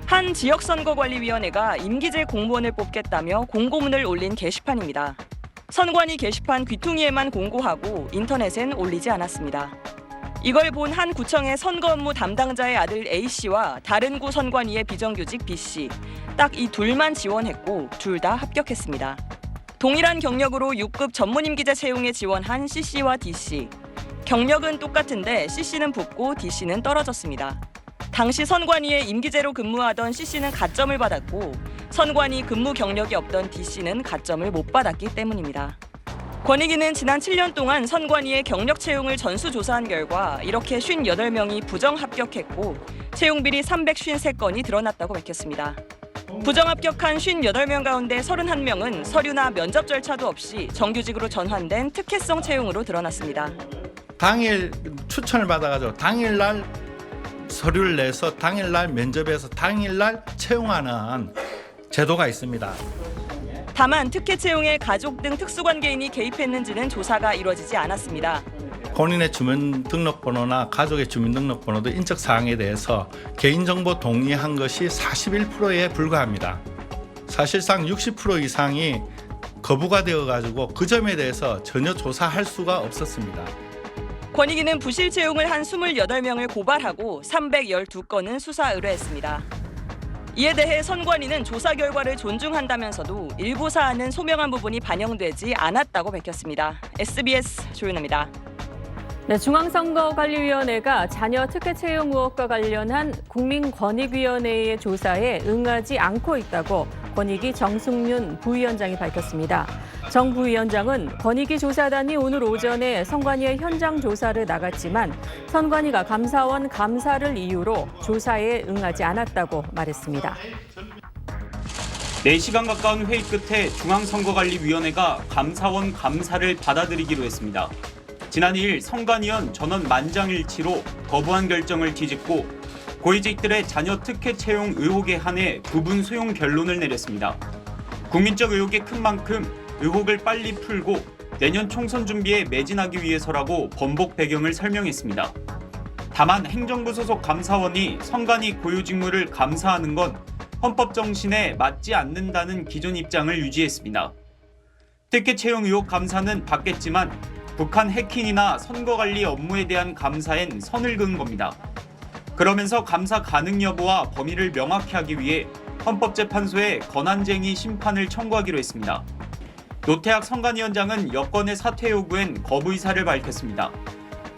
한 지역선거관리위원회가 임기제 공무원을 뽑겠다며 공고문을 올린 게시판입니다. 선관위 게시판 귀퉁이에만 공고하고 인터넷엔 올리지 않았습니다. 이걸 본 한 구청의 선거 업무 담당자의 아들 A씨와 다른 구 선관위의 비정규직 B씨, 딱 이 둘만 지원했고 둘 다 합격했습니다. 동일한 경력으로 6급 전문 임기제 채용에 지원한 C씨와 D씨. 경력은 똑같은데 C씨는 붙고 D씨는 떨어졌습니다. 당시 선관위에 임기제로 근무하던 C씨는 가점을 받았고 선관위 근무 경력이 없던 D씨는 가점을 못 받았기 때문입니다. 권익위는 지난 7년 동안 선관위의 경력 채용을 전수조사한 결과 이렇게 58명이 부정 합격했고 채용 비리 353건이 드러났다고 밝혔습니다. 부정 합격한 58명 가운데 31명은 서류나 면접 절차도 없이 정규직으로 전환된 특혜성 채용으로 드러났습니다. 당일 추천을 받아가지고 당일날 서류를 내서 당일날 면접에서 당일날 채용하는 제도가 있습니다. 다만 특혜 채용에 가족 등 특수관계인이 개입했는지는 조사가 이루어지지 않았습니다. 본인의 주민등록번호나 가족의 주민등록번호도 인적사항에 대해서 개인정보 동의한 것이 41%에 불과합니다. 사실상 60% 이상이 거부가 되어가지고 그 점에 대해서 전혀 조사할 수가 없었습니다. 권익위는 부실 채용을 한 28명을 고발하고 312건은 수사 의뢰했습니다. 이에 대해 선관위는 조사 결과를 존중한다면서도 일부 사안은 소명한 부분이 반영되지 않았다고 밝혔습니다. SBS 조윤아입니다. 네, 중앙선거관리위원회가 자녀 특혜 채용 의혹과 관련한 국민권익위원회의 조사에 응하지 않고 있다고 권익위 정승윤 부위원장이 밝혔습니다. 정 부위원장은 권익위 조사단이 오늘 오전에 선관위의 현장 조사를 나갔지만 선관위가 감사원 감사를 이유로 조사에 응하지 않았다고 말했습니다. 4시간 가까운 회의 끝에 중앙선거관리위원회가 감사원 감사를 받아들이기로 했습니다. 지난 2일 선관위원 전원 만장일치로 거부한 결정을 뒤집고 고위직들의 자녀 특혜 채용 의혹에 한해 부분 수용 결론을 내렸습니다. 국민적 의혹이 큰 만큼 의혹을 빨리 풀고 내년 총선 준비에 매진하기 위해서라고 번복 배경을 설명했습니다. 다만 행정부 소속 감사원이 선관위 고유 직무를 감사하는 건 헌법 정신에 맞지 않는다는 기존 입장을 유지했습니다. 특혜 채용 의혹 감사는 받겠지만 북한 해킹이나 선거관리 업무에 대한 감사엔 선을 그은 겁니다. 그러면서 감사 가능 여부와 범위를 명확히 하기 위해 헌법재판소에 권한쟁의 심판을 청구하기로 했습니다. 노태학 선관위원장은 여권의 사퇴 요구엔 거부 의사를 밝혔습니다.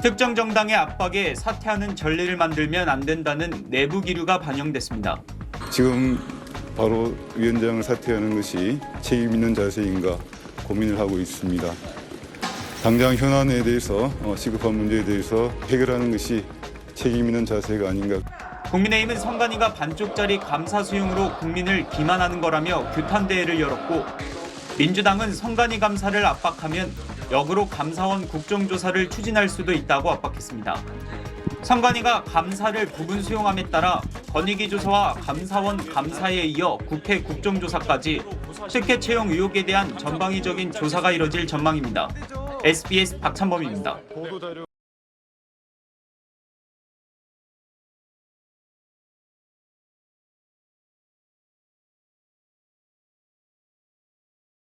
특정 정당의 압박에 사퇴하는 전례를 만들면 안 된다는 내부 기류가 반영됐습니다. 지금 바로 위원장을 사퇴하는 것이 책임 있는 자세인가 고민을 하고 있습니다. 당장 현안에 대해서 시급한 문제에 대해서 해결하는 것이 책임 있는 자세가 아닌가. 국민의힘은 선관위가 반쪽짜리 감사 수용으로 국민을 기만하는 거라며 규탄대회를 열었고 민주당은 선관위 감사를 압박하면 역으로 감사원 국정조사를 추진할 수도 있다고 압박했습니다. 선관위가 감사를 부분 수용함에 따라 권익위 조사와 감사원 감사에 이어 국회 국정조사까지 특혜 채용 의혹에 대한 전방위적인 조사가 이뤄질 전망입니다. SBS 박찬범입니다.